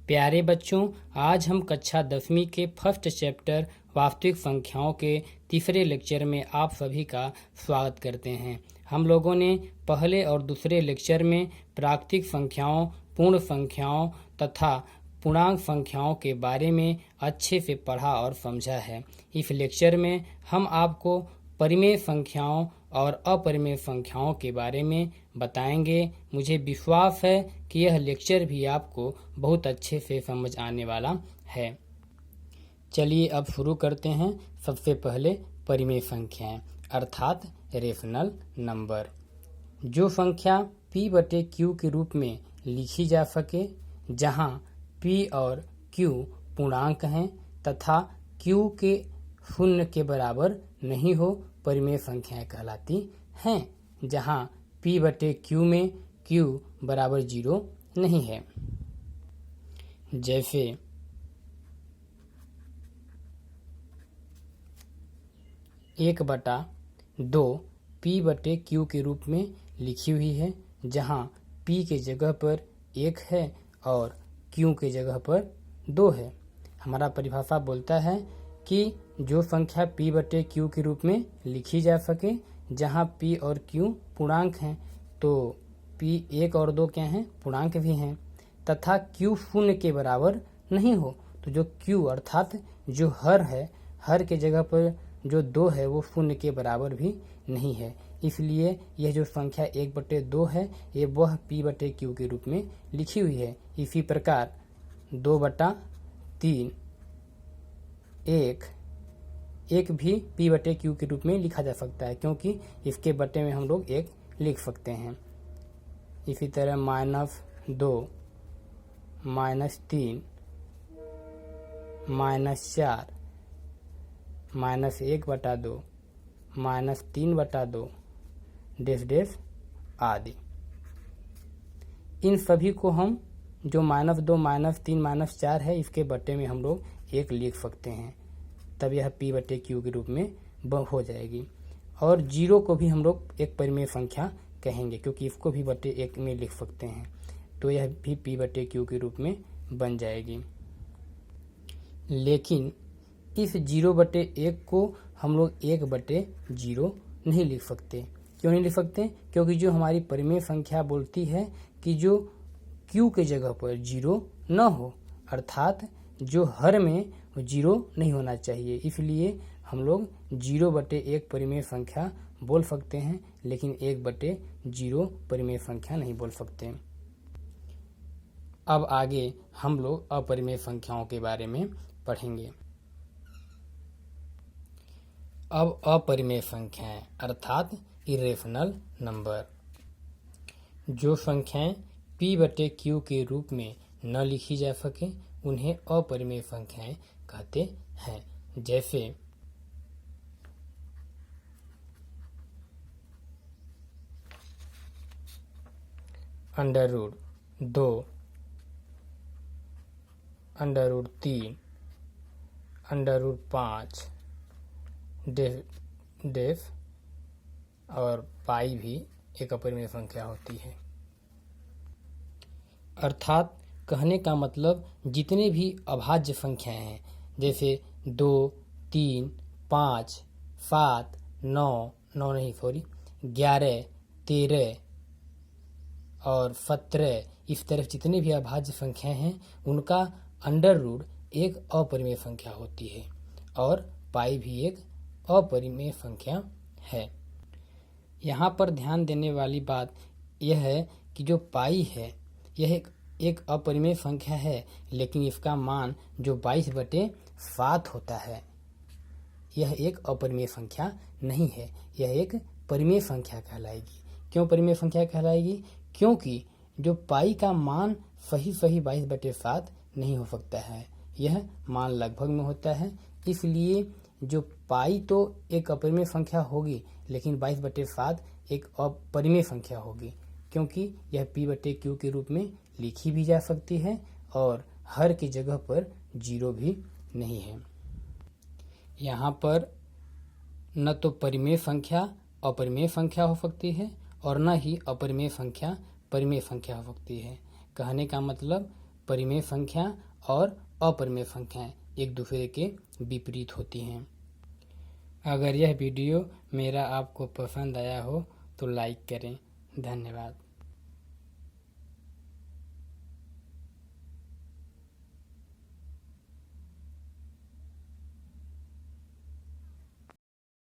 प्यारे बच्चों, आज हम कक्षा 10वीं के फर्स्ट चैप्टर वास्तविक संख्याओं के तीसरे लेक्चर में आप सभी का स्वागत करते हैं। हम लोगों ने पहले और दूसरे लेक्चर में प्राकृतिक संख्याओं, पूर्ण संख्याओं तथा पूर्णांक संख्याओं के बारे में अच्छे से पढ़ा और समझा है। इस लेक्चर में हम आपको परिमेय संख्याओं और अपरिमेय संख्याओं के बारे में बताएंगे। मुझे विश्वास है कि यह लेक्चर भी आपको बहुत अच्छे से समझ आने वाला है। चलिए अब शुरू करते हैं। सबसे पहले परिमेय संख्याएं अर्थात रेशनल नंबर। जो संख्या p/q के रूप में लिखी जा सके, जहां p और q पूर्णांक हैं तथा q के शून्य के बराबर नहीं हो, परिमेय संख्याएं कहलाती हैं। जहां p/q में q बराबर 0 नहीं है, जैसे 1/2 p/q के रूप में लिखी हुई है, जहां p के जगह पर 1 है और q के जगह पर 2 है। हमारा परिभाषा बोलता है कि जो संख्या p/q के रूप में लिखी जा सके, जहां p और q पूर्णांक हैं, तो p 1 और 2 क्या हैं? पूर्णांक भी हैं, तथा q शून्य के बराबर नहीं हो, तो जो q अर्थात जो हर है, हर के जगह पर जो 2 है वो शून्य के बराबर भी नहीं है। इसलिए यह जो संख्या 1/2 है, ये वह p/q के रूप में लिखी हुई है। इसी प्रकार 2/3 एक भी p/q के रूप में लिखा जा सकता है, क्योंकि इसके बटे में हम लोग 1 लिख सकते हैं। इसी तरह -2, -3, -4, -1/2, -3/2 डेश आदि। इन सभी को हम जो -2, -3, -4 है, इसके बटे में हम लोग 1 लिख सकते हैं, तब यह p/q के रूप में हो जाएगी। और 0 को भी हम लोग एक परिमेय संख्या कहेंगे, क्योंकि इसको भी बटे 1 में लिख सकते हैं, तो यह भी p/q के रूप में बन जाएगी। लेकिन इस 0/1 को हम लोग 1/0 नहीं लिख सकते। क्यों नहीं लिख सकते? क्योंकि जो हमारी परिमेय संख्या बोलती है कि जो q के जगह पर 0 न हो, अर्थात जो हर में 0 नहीं होना चाहिए। इसलिए हम लोग 0/1 परिमेय संख्या बोल सकते हैं, लेकिन 1/0 परिमेय संख्या नहीं बोल सकते। अब आगे हम लोग अपरिमेय संख्याओं के बारे में पढ़ेंगे। अब अपरिमेय संख्याएं अर्थात इरेशनल नंबर। जो संख्याएं p/q के रूप में न लिखी जा सके, उन्हें अपरिमेय संख्याएं कहते हैं। जैसे 2√2, 3, √5 डेफ और पाई भी एक अपरिमेय संख्या होती है। अर्थात कहने का मतलब जितने भी अभाज्य संख्याएं हैं, जैसे 2, 3, 5, 7, 11, 13 और 17, इस तरह जितने भी अभाज्य संख्याएं हैं, उनका अंडर रूट एक अपरिमेय संख्या होती है, और पाई भी एक अपरिमेय संख्या है। यहाँ पर ध्यान देने वाली बात यह है कि जो पाई है, यह एक अपरिमेय संख्या है, लेकिन इसका मान जो 22/7 होता है, यह एक अपरिमेय संख्या नहीं है, यह एक परिमेय संख्या कहलाएगी। क्यों परिमेय संख्या कहलाएगी? क्योंकि जो पाई का मान सही 22/7 नहीं हो सकता है, यह मान लगभग में होता है। इसलिए जो पाई तो एक अपरिमेय संख्या होगी, लेकिन 22/7 एक अपरिमेय संख्या होगी, क्योंकि यह p/q के रूप में लिखी भी जा सकती है और हर की जगह पर 0 भी नहीं है। यहाँ पर न तो परिमेय संख्या अपरिमेय संख्या हो सकती है, और न ही अपरिमेय संख्या परिमेय संख्या हो सकती है। कहने का मतलब परिमेय संख्या और अपरिमेय संख्याएं एक दूसरे के विपरीत होती हैं। अगर यह वीडियो मेरा आपको पसंद आया हो तो लाइक करें। धन्यवाद।